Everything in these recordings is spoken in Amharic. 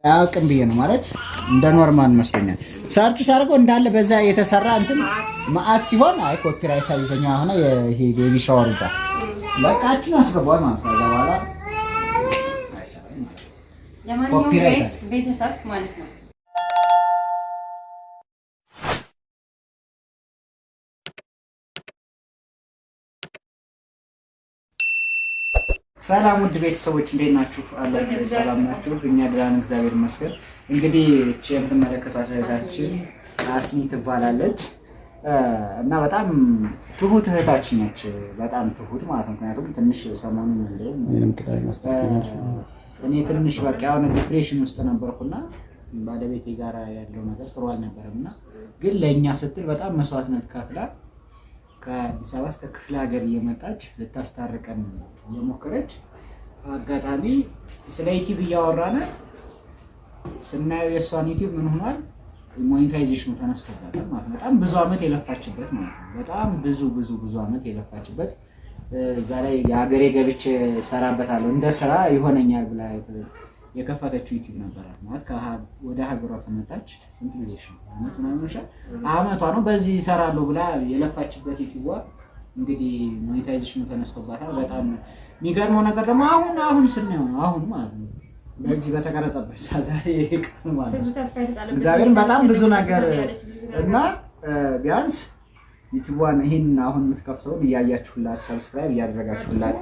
አያውቅም ብዬ ነው ማለት እንደ ኖርማል መስሎኛል። ሰርች ሳርገው እንዳለ በዛ የተሰራ እንትን ማአት ሲሆን አይ ኮፒራይት አይዘኛ ሆነ ይሄ ቤቢ ሻወር ጋር ለቃችን አስገባው ማለት ነው። በኋላ ኮፒራይት ቤተሰብ ማለት ነው። ሰላም ውድ ቤተሰቦች እንዴት ናችሁ? አላችሁ ሰላም ናችሁ? እኛ ደህና ነን እግዚአብሔር ይመስገን። እንግዲህ እቺ የምትመለከቷት እህታችን አስሚ ትባላለች እና በጣም ትሁት እህታችን ነች። በጣም ትሁት ማለት ነው። ምክንያቱም ትንሽ ሰሞኑን እኔ ትንሽ በቃ የሆነ ዲፕሬሽን ውስጥ ነበርኩና ባለቤቴ ጋር ያለው ነገር ጥሩ አልነበረምና ግን ለእኛ ስትል በጣም መስዋዕትነት ከፍላ ከአዲስ አበባ እስከ ክፍለ ሀገር እየመጣች ልታስታርቀን እየሞከረች አጋጣሚ ስለ ዩቲዩብ እያወራን ስናየው የእሷን ዩቲዩብ ምን ሆኗል ሞኔታይዜሽኑ ተነስቶባታል ማለት ነው። በጣም ብዙ አመት የለፋችበት ማለት ነው። በጣም ብዙ አመት የለፋችበት እዛ ላይ የሀገሬ ገብቼ ሰራበታለሁ እንደ ስራ ይሆነኛል ብላ የከፈተችው ዩቲዩብ ነበር ማለት ወደ ሀገሯ ተመጣች ስንት ጊዜሽ ነው አመት ማምሻ አመቷ ነው በዚህ ይሰራሉ ብላ የለፋችበት ዩቲዩብ እንግዲህ ሞኔታይዜሽኑ ተነስቶባታል። በጣም የሚገርመው ነገር ደግሞ አሁን ስናየው ነው አሁን ማለት ነው በዚህ በተቀረጸበት ዛሬ ቀን ማለት ነው እግዚአብሔርን በጣም ብዙ ነገር እና ቢያንስ ዩቲዩብዋን ይሄን አሁን የምትከፍተውን እያያችሁላት ሰብስክራይብ እያደረጋችሁላት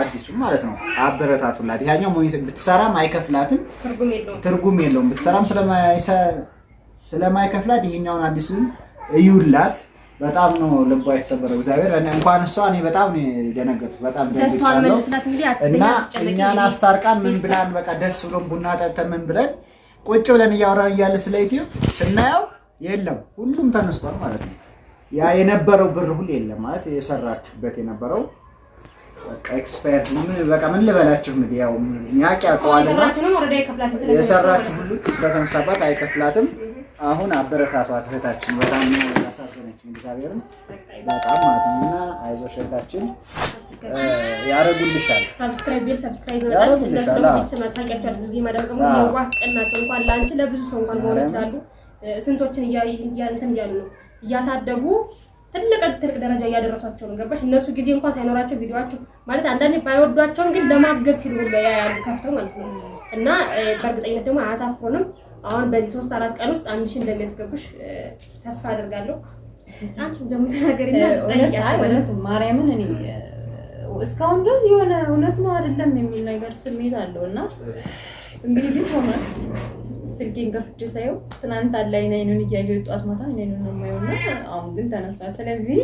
አዲሱ ማለት ነው አበረታቱላት። ያኛው ሞኔታይዝ ብትሰራም አይከፍላትም ትርጉም የለውም ብትሰራም ስለማይከፍላት ይሄኛውን አዲሱን እዩላት። በጣም ነው ልቧ የተሰበረው እግዚአብሔር እንኳን እኔ በጣም ነው የደነገጥኩት በጣም ደንግጫለሁ። እና እኛን አስታርቃን ምን ብላን በቃ ደስ ብሎን ቡና ጠጥተን ምን ብለን ቁጭ ብለን እያወራን እያለ ስለ ዩቲዩብ ስናየው የለም ሁሉም ተነስቷል ማለት ነው። ያ የነበረው ብር ሁሉ የለም ማለት የሰራችሁበት የነበረው በቃ ኤክስፓየርድ ምን ልበላችሁ እንግዲህ ያው ያቂያቀዋልና የሰራችሁ ሁሉ ስለተነሳባት አይከፍላትም። አሁን አበረታቷት እህታችን በጣም ያሳዘነችን እግዚአብሔርን በጣም ማለት ነውና አይዞሽ እህታችን ያረጉልሻል ሰብስክራይብ ያረጉልሻል ሰማታቀቻት እዚህ ማዳምቀም ያዋቀናቸው እንኳን ላንቺ ለብዙ ሰው እንኳን ሆነ ይችላሉ ስንቶችን እያንተን ያሉ ነው እያሳደጉ ትልቅ ደረጃ እያደረሷቸው ነው። ገባሽ? እነሱ ጊዜ እንኳን ሳይኖራቸው ቪዲዮአቸው ማለት አንዳንዴ ባይወዷቸውም ግን ለማገዝ ሲሉ ያያሉ ከፍተው ማለት ነው። እና በእርግጠኝነት ደግሞ አያሳፍሩንም። አሁን በዚህ 3-4 ቀን ውስጥ 1000 እንደሚያስገቡሽ ተስፋ አደርጋለሁ። አንቺ ደግሞ ተናገሪና እውነት ማርያምን እኔ እስካሁን ድረስ የሆነ እውነት ነው አይደለም የሚል ነገር ስሜት አለውና እንግዲህ ግን ሆነ ስልኬን ከፍቼ ሳየው ትናንት አላይና አይኑን እያየሁ ጧት ማታ አይኑን ነው የማየውና አሁን ግን ተነስቷል። ስለዚህ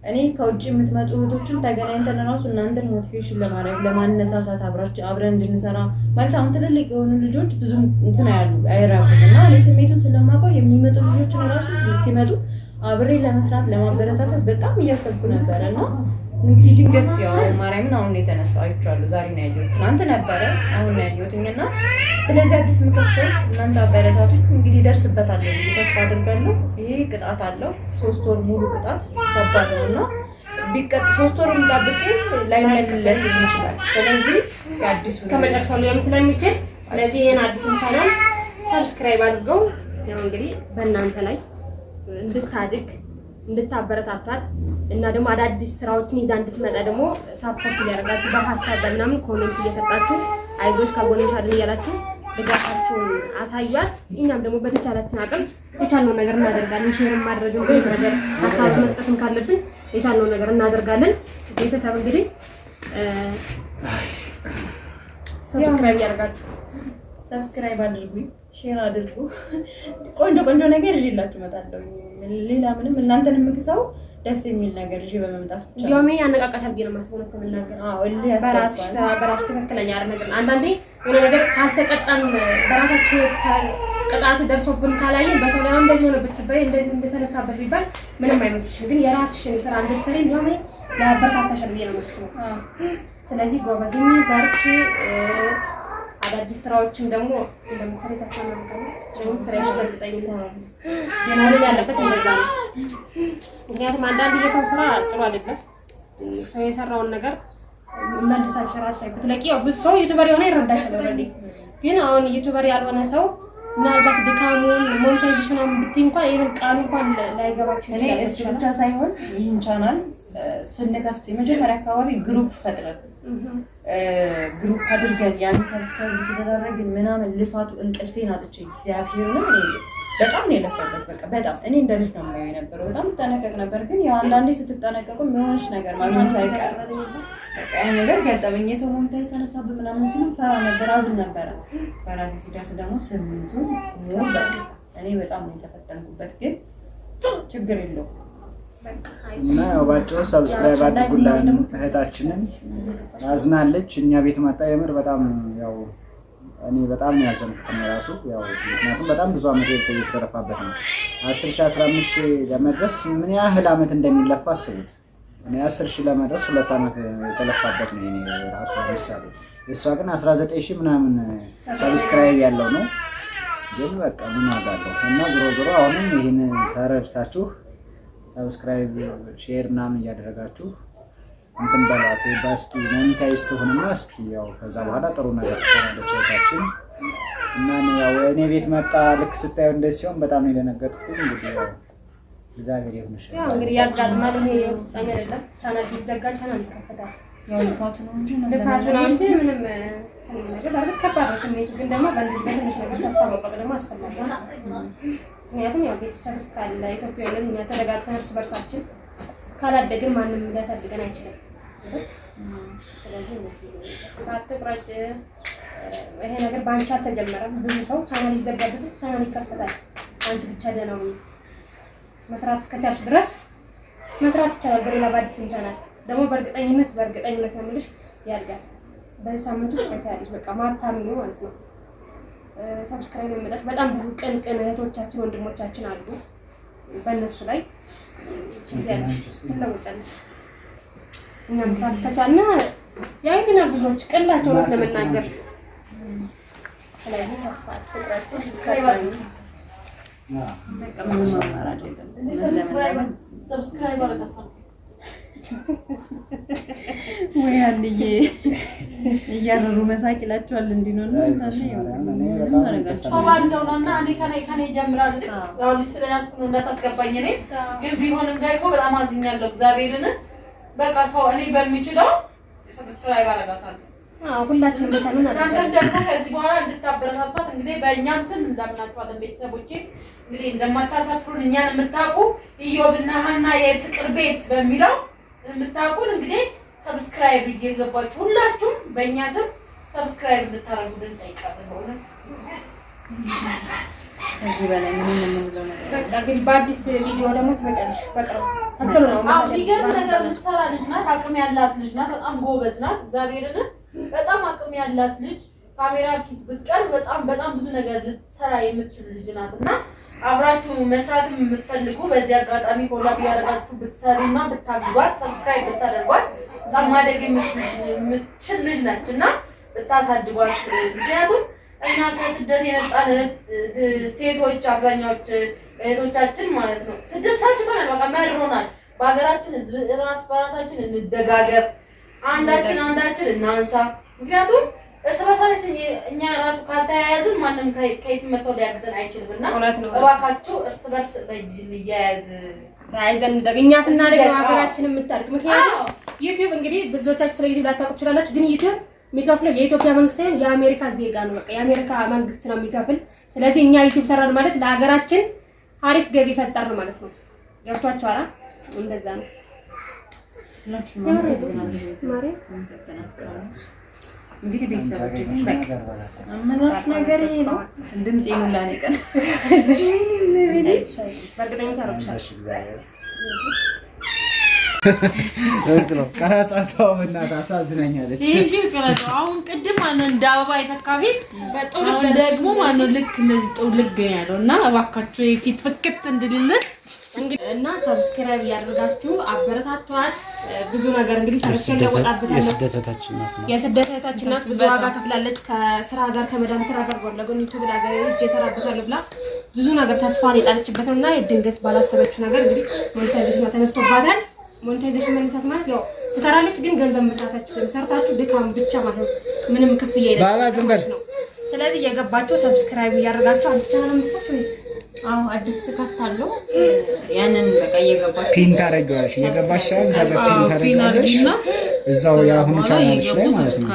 እኔ ከውጭ የምትመጡ እህቶችን ተገናኝተን ራሱ እናንተን ሞቲቬሽን ለማድረግ ለማነሳሳት አብረን እንድንሰራ ማለት አሁን ትልልቅ የሆኑ ልጆች ብዙ እንትን ያሉ አይራቁምና እኔ ስሜቱን ስለማውቀው የሚመጡ ልጆችን ራሱ ሲመጡ አብሬ ለመስራት ለማበረታታት በጣም እያሰብኩ ነበርና እንግዲህ ድንገት ያው ማርያምን አሁን ነው የተነሳው አይቻለሁ። ዛሬ ነው ያየሁት ትናንት ነበረ አሁን ነው ያየሁትና ስለዚህ አዲስ ምክክር እናንተ አበረታቱ እንግዲህ ደርስበታለሁ ተስፋ አድርጋለሁ። ይሄ ቅጣት አለው 3 ወር ሙሉ ቅጣት ከባድ ነውና ቢቀጥ 3 ወር እንጣብቄ ላይመለስ ይችላል። ስለዚህ አዲስ ከመጨረሻው ላይ ስለሚችል ስለዚህ ይሄን አዲሱን ቻናል ሰብስክራይብ አድርገው ያው እንግዲህ በእናንተ ላይ እንድታድግ እንድታበረታታት እና ደግሞ አዳዲስ ስራዎችን ይዛ እንድትመጣ ደግሞ ሳፖርት ያደርጋችሁ በሐሳብ በእናምን ኮሜንት እየሰጣችሁ አይዞሽ ካጎንሽ አይደል እያላችሁ ድጋፋችሁን አሳዩት። እኛም ደግሞ በተቻላችን አቅም የቻልነውን ነገር እናደርጋለን። ሼር ማድረግም በየደረጃ ሐሳብ መስጠትም ካለብን የቻልነውን ነገር እናደርጋለን። ቤተሰብ እንግዲህ ሰብስክራይብ ያደርጋችሁ ሰብስክራይብ አድርጉኝ ሼር አድርጉ። ቆንጆ ነገር ይዤላችሁ እመጣለሁ። ሌላ ምንም እናንተን የምክሰው ደስ የሚል ነገር ይዤ በመምጣት ብቻ ነው። ያው ያነቃቃሻል ብዬ ነው የማስበው ነው ተመናገር በራስሽ ትክክለኛ ነገር አንዳንዴ የሆነ ነገር ካልተቀጣን በራሳችን ቅጣቱ ደርሶብን ካላየን በሰው ላይ እንደዚህ ነው ብትበይ እንደዚህ እንደተነሳበት ቢባል ምንም አይመስልሽም። ግን የራስሽን ስራ እንድትሰሪ ነው ያበረታታሻል ብዬ ነው የማስበው። ስለዚህ ጎበዝኝ በርቺ። አዳዲስ ስራዎችን ደግሞ እንደምትሰሪ ተስፋ እናደርጋለን። ደግሞ ስራሽ በእርግጠኝ ይሰራል የማለት ያለበት እንደዛ ነው። ምክንያቱም አንዳንድ የሰው ስራ ጥሩ አይደለም። ሰው የሰራውን ነገር መልሳሽ ራስሽ ላይ ብትለቂ ያው ብዙ ሰው ዩቲዩበር የሆነ ይረዳሻል። ኦልሬዲ ግን አሁን ዩቲዩበር ያልሆነ ሰው ምናልባት ድካሙን ሞኔታይዜሽን ብትይ እንኳን ይሄን ቃል እንኳን ላይገባችሁ እኔ እሱ ብቻ ሳይሆን ይህን ቻናል ስንከፍት የመጀመሪያ አካባቢ ግሩፕ ፈጥረን ግሩፕ አድርገን ያን ሰብስክራይብ እየተደረግን ምናምን ልፋቱ እንቅልፌን አጥቼ እግዚአብሔርን በጣም ነው የለፈበት። በቃ በጣም እኔ እንደ ልጅ ነው የማየው የነበረው። በጣም ተጠነቀቅ ነበር። ግን ያው አንዳንዴ ስትጠነቀቁ የሆነች ነገር ማግኘት አይቀርም። በቃ ያ ነገር ገጠመኝ። የሰው ሞኔታይዝ ተነሳብህ ምናምን ሲሉ ፈራ ነበር፣ አዝን ነበረ። በራሴ ሲደርስ ደግሞ 8ቱ ነው በቃ እኔ በጣም ነው የተፈተንኩበት። ግን ችግር የለውም እና ያው ባጭሩ ሰብስክራይብ አድርጉልን። እህታችንን አዝናለች እኛ ቤት መጣ። የምር በጣም ያው እኔ በጣም ያዘንኩት ነው ራሱ ያው ምክንያቱም በጣም ብዙ አመት የተለፋበት ነው። 10,000 15,000 ለመድረስ ምን ያህል አመት እንደሚለፋ አስቡት። እኔ 10,000 ለመድረስ 2 አመት የተለፋበት ነው። እኔ ራሱ ምሳሌ እሷ ግን 19,000 ምናምን ሰብስክራይብ ያለው ነው። ግን በቃ ምን አዳለው እና ዞሮ አሁንም ይሄን ተረድታችሁ ሰብስክራይብ ሼር ምናምን እያደረጋችሁ እንትን በላት ባስኪ ሞኔታይዝ ትሆንና እስኪ ያው ከዛ በኋላ ጥሩ ነገር ትሰራለች እህታችን። እና ያው እኔ ቤት መጣ ልክ ስታየው እንደዚህ ሲሆን በጣም ነው የደነገጥኩት። እንግዲህ ያው እግዚአብሔር ይሁንሽ። ያው እንግዲህ ያጋጥማል። ይሄ ፍጻሜ አይደለም። ቻናል ቢዘጋ ቻናል ይከፈታል። ያው ልፋቱ ነው እንጂ ምንም ነገር አርብ ከባድ ነው ስሜቱ። ግን ደግሞ በእንደዚህ በትንሽ ነገር ተስፋ መቁረጥ ደግሞ አስፈላጊ ነው። ምክንያቱም ያው ቤተሰብ እስካለ ኢትዮጵያዊነት እኛ ተደጋግፈን እርስ በርሳችን ካላደግን ማንም ሊያሳድገን አይችልም። ስለዚህ ተስፋ አትቁረጭ። ይሄ ነገር በአንቺ አልተጀመረም። ብዙ ሰው ቻናል ይዘጋበት ቻናል ይከፈታል። አንቺ ብቻ ደህናው መስራት እስከቻልሽ ድረስ መስራት ይቻላል። በሌላ በአዲስም ቻናል ደግሞ በእርግጠኝነት ነው የምልሽ ያድጋል። በዚህ ሳምንት ውስጥ ታያለሽ። በቃ ማታምኑ ማለት ነው። ሰብስክራይብ የምለሽ በጣም ብዙ ቅን እህቶቻችን ወንድሞቻችን አሉ። በእነሱ ላይ ትለውጫለሽ። እኛ መስራት ከቻልን ያይና ብዙዎች ቅላቸው ነው ለመናገር። ስለዚህ ተስፋ አትቁረጡ። በቃ ምንም አማራጭ የለም። ሰብስክራይብ አድርጋችሁ ወይ አንዴ እያደሩ መሳቅ ይላችኋል። እንዲህ ነው እና ከኔ ጀምራል። ያው ልጅ ስለያዝኩ ነው እንዳታስገባኝ። እኔ ግን ቢሆንም ደግሞ በጣም አዝኛለሁ እግዚአብሔርን። በቃ ሰው እኔ በሚችለው ሰብስክራይብ አደርጋታለሁ። ሁላችንም በቻሉን እናንተም ደግሞ ከዚህ በኋላ እንድታበረታቷት እንግዲህ በእኛም ስም እንዳምናችኋለን ቤተሰቦቼ። እንግዲህ እንደማታሳፍሩን እኛን የምታውቁ ኢዮብና ሀና የፍቅር ቤት በሚለው የምታውቁን እንግዲህ ሰብስክራይብ እየገባችሁ ሁላችሁም በእኛ ስም ሰብስክራይብ እንድታረጉልን እንጠይቃለን። በእውነት ከዚህ በላይ ምን የምንለው ነገር በቃ እንግዲህ በአዲስ ቪዲዮ ደግሞ ትመጫለሽ። በቅርቡ ተከሉ ነው። የሚገርም ነገር የምትሰራ ልጅ ናት። አቅም ያላት ልጅ ናት። በጣም ጎበዝ ናት። እግዚአብሔርን በጣም አቅም ያላት ልጅ ካሜራ ፊት ብትቀርብ በጣም ብዙ ነገር ልትሰራ የምትችል ልጅ ናት እና አብራችሁ መስራትም የምትፈልጉ በዚህ አጋጣሚ ኮላብ ያደርጋችሁ ብትሰሩና ብታግዟት ሰብስክራይብ ብታደርጓት ማደግ የምትችል ልጅ ነች እና ብታሳድጓት። ምክንያቱም እኛ ከስደት የመጣን ሴቶች አብዛኛዎች እህቶቻችን ማለት ነው ስደት ሳችቶናል። በቃ መሮናል። በሀገራችን ህዝብ ራስ በራሳችን እንደጋገፍ፣ አንዳችን እናንሳ። ምክንያቱም እርስ በርሳችን እኛ ራሱ ካልተያያዝን ማንም ከየት መጥቶ ሊያግዘን አይችልም እና እባካችሁ እርስ በርስ በእጅ እንያያዝ። ታይዘን እኛ ስናደግ ሀገራችን የምታድግ። ምክንያቱም ዩቲዩብ እንግዲህ ብዙዎቻችሁ ስለ ዩቲዩብ ላታውቁ ትችላላችሁ። ግን ዩቲዩብ የሚከፍለው የኢትዮጵያ መንግስት ሳይሆን የአሜሪካ ዜጋ ነው። በቃ የአሜሪካ መንግስት ነው የሚከፍል። ስለዚህ እኛ ዩቲዩብ ሰራን ማለት ለሀገራችን አሪፍ ገቢ ፈጠርን ማለት ነው። ገብቷችኋል? እንደዛ ነው። እንግዲህ ቤተሰቦች ግን በቃ አመናሽ ነገር ይሄ ነው። ድምጽ ይሙላኔ ቀን እሺ በእርግጠኝነት አረብሻለሽ። እንግዲህ ቀራጻታው እናት አሳዝናኛለች። ይሄ ቀራጻው አሁን ቅድም እንደ አበባ የፈካፊት አሁን ደግሞ ማነው ልክ እንደዚህ ጥውልግ ያለው እና እባካችሁ የፊት ፍክት እንድልልን እንግዲህ እና ሰብስክራይብ ያደርጋችሁ አበረታቷት። ብዙ ነገር እንግዲህ ሰርቼ ለወጣበታለሁ። የስደታችን ናት። ብዙ ዋጋ ከፍላለች። ከስራ ጋር ከመዳም ስራ ጋር ጎን ለጎን ዩቲዩብ ላይ እየሰራበታለሁ ብላ ብዙ ነገር ተስፋን የጣለችበት ነውና የድንገት ባላሰበችው ነገር እንግዲህ ሞኔታይዜሽን ተነስቶባታል። ሞኔታይዜሽን መልሳት ማለት ያው ትሰራለች፣ ግን ገንዘብ መስራት አትችልም። ሰርታችሁ ድካም ብቻ ማለት ነው። ምንም ክፍያ የለም። ባባ ዝም በል ነው። ስለዚህ እየገባችሁ ሰብስክራይብ እያደረጋችሁ አዲስ ቻናል የምትከፍቱ ወይስ? አዎ አዲስ ከፍታለሁ። ያንን በቃ እየገባችሁ ፒን ታደርጊዋለሽ። እየገባሽ ሳይሆን እዛ ጋር ፒን ታደርጊዋለሽ እዛው የአሁኑ ቻናልሽ ላይ ማለት ነው።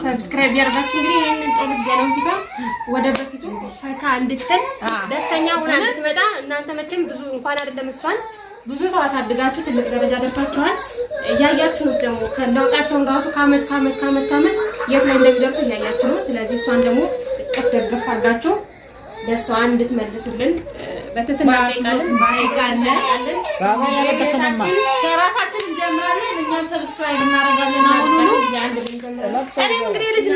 ሰብስክራይብ ያደርጋችሁ እንግዲህ ይሄንን ጥልቅ ያለው ቪዲዮ ወደ በፊቱ ፈካ እንድትል ደስተኛ ሆና እንድትመጣ እናንተ መቼም ብዙ እንኳን አይደለም እሷን ብዙ ሰው አሳድጋችሁ ትልቅ ደረጃ ደርሳችኋል። እያያችሁ ነው ደግሞ ከለውጣቸውን ራሱ ከአመት የት ላይ እንደሚደርሱ እያያችሁ ነው። ስለዚህ እሷን ደግሞ እቅፍ ደግፍ አድርጋችሁ ደስታዋን እንድትመልሱልን በትህትና እንጠይቃለን። ከራሳችን እንጀምራለን። እኛም ሰብስክራይብ እናደርጋለን። አሁን ሁሉ እኔም እንግዲህ ልጅ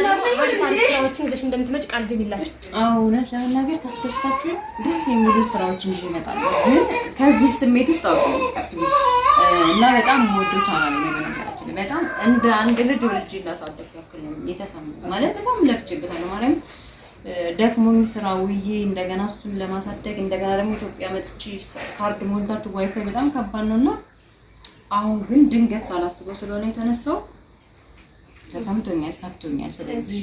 ስራዎችን ይዘሽ እንደምትመጪ ቃል ግቢላችሁ። አዎ እውነት ለመናገር ካስደስታችሁ ደስ የሚሉ ስራዎችን ይዤ እመጣለሁ። ግን ከዚህ ስሜት ውስጥ አውጥተው እና በጣም ወዶ ቻናል ነው ነገራችን። በጣም እንደ አንድ ልጅ ወልጄ እንዳሳደግ ያክል ነው የተሰማኝ። ማለት በጣም ለፍቼበታለሁ። ማርያም ደክሞኝ ስራ ውዬ እንደገና እሱን ለማሳደግ እንደገና ደግሞ ኢትዮጵያ መጥቼ ካርድ ሞልታችሁ ዋይፋይ በጣም ከባድ ነውና አሁን ግን ድንገት ሳላስበው ስለሆነ የተነሳው ተሰምቶኛል፣ ከፍቶኛል። ስለዚህ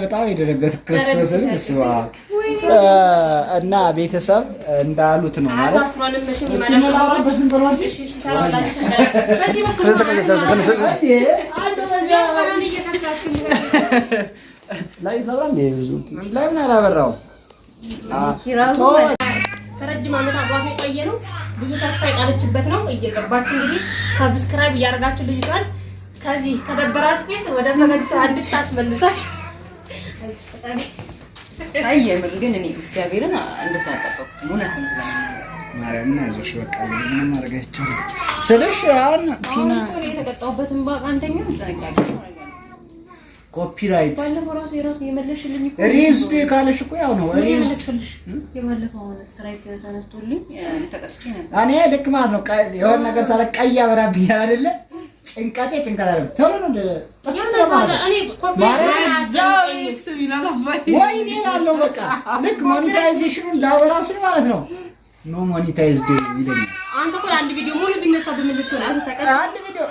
በጣም የደረገት ክርስቶስን ስዋ እና ቤተሰብ እንዳሉት ነው ማለት ለምን አላበራው ከረጅም ዓመት አብሯት የቆየ ነው። ብዙ ተስፋ የጣለችበት ነው። እየገባችሁ እንግዲህ ሰብስክራይብ እያደረጋችሁ ልጅቷን ከዚህ ከደበራት ቤት ወደ ፈገግታ እንድታስመልሳት። አይ የምር ግን እኔ እግዚአብሔርን እንደዛ አጠበቅኩት። እውነት ነው ማርያም ናዞሽ በቃ ምንም አድርጋችሁ ስለሽ አሁን ፒና እኔ የተቀጣሁበትን ባቅ አንደኛው ተነጋጋሪ ማረጋለሁ። ኮፒራይት ባለፈው ራሱ የራሱ የመለሽልኝ እኮ ሪዝድ ካለሽ እኮ ያው ነው ሪዝድ የባለፈው ስትራይክ ተነስቶልኝ ተቀጥቼ ነበር። እኔ ልክ ማለት ነው የሆነ ነገር ሳለ ቀይ አበራብኝ አይደለ ጭንቀቴ ጭንቀት አይደለም ቶሎ ነው ወይኔ ላለው በቃ ልክ ሞኔታይዜሽኑን ላበራው ስል ማለት ነው ኖ ሞኔታይዝድ ይለኛል። አንተ እኮ አንድ ቪዲዮ ሙሉ ቢነሳ በመልክት ነው አንድ ቪዲዮ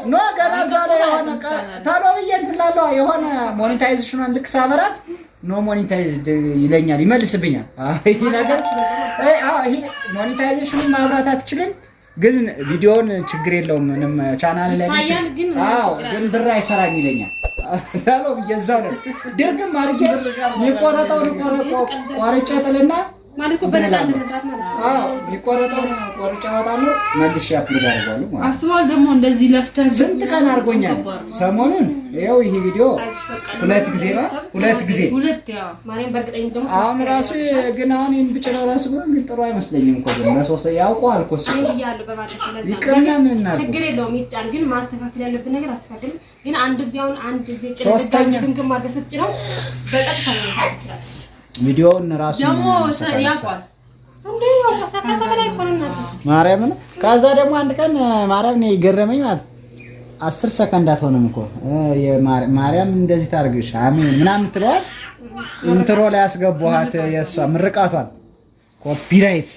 ኖ ገና ዛሬ የሆነ ታሎ ብዬ እንትን ላለው የሆነ ሞኔታይዜሽኑን ልክ ሳበራት ኖ ሞኔታይዝድ ይለኛል፣ ይመልስብኛል። ይሄ ነገር ይሄ ሞኔታይዜሽኑን ማብራት አትችልም ግን ቪዲዮውን ችግር የለውም ምንም ቻናል ላይ ግን ብር አይሰራም ይለኛል። ታሎ ብዬ እዛው ነው ድርግም አድርጌ የሚቆረጠውን ቆርጬ ጥልና ማለት እኮ በነፃነት መስራት ማለት ነው። የሚቆረጠውን ቆርጬ አወጣለሁ መልሼ አፕሎድ አደርጋለሁ ማለት አስማል ደግሞ እንደዚህ ለፍተህ ስንት ቀን አድርጎኛል። ሰሞኑን ይኸው ይሄ ቪዲዮ ሁለት ጊዜ ማርያም በእርግጠኝነት ደግሞ አሁን ራሱ ግን አሁን ይሄን ብቻው ራሱ ግን ጥሩ አይመስለኝም እኮ ግን ለሶስት ያውቀዋል እኮ እሱ ይያሉ በማለት ነው። ይቅርና ምን እናድርግ ችግር የለውም ይጫል። ግን ማስተካከል ያለብን ነገር አስተካክል። ግን አንድ ጊዜ አሁን አንድ ጊዜ ሶስተኛ ግን ማድረስ ይችላል በቀጥታ መስራት ይችላል። ቪዲዮውን ራሱ ደግሞ ያውቃል እንዴ ያው ከሰከሰ ይቆርናል ማርያም ነው። ከዛ ደግሞ አንድ ቀን ማርያም ነው ይገረመኝ ማለት 10 ሰከንድ አትሆንም እኮ ማርያም እንደዚህ ታርግሽ አሜን ምናምን ትለዋል። ኢንትሮ ላይ ያስገቧት የሷ ምርቃቷን ኮፒራይት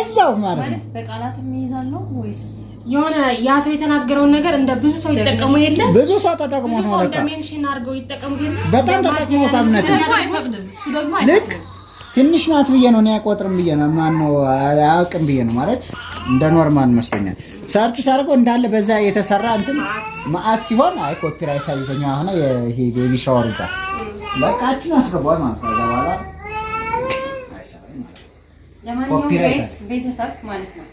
እዛው ማለት በቃላትም ይይዛል ነው ወይስ የሆነ ያ ሰው የተናገረውን ነገር እንደ ብዙ ሰው ይጠቀሙ የለ ብዙ ሰው ተጠቅሞ ነው በቃ ሜንሽን አድርገው ይጠቀሙ የለ በጣም ተጠቅሞታል ነገር ደግሞ አይፈቅድም እሱ ደግሞ ልክ ትንሽ ናት ብዬ ነው ያቆጥርም ብዬ ነው ማን ነው አያውቅም ብዬ ነው ማለት እንደ ኖርማል መስሎኛል። ሰርች ሳርገው እንዳለ በዛ የተሰራ እንትን ማአት ሲሆን አይ ኮፒራይት አይዘኛው አሁን ይሄ ቤቢ ሻወር ጋር በቃችን አስገባው ማለት ነው። በኋላ ለማንኛውም ጋይስ ቤተሰብ ማለት ነው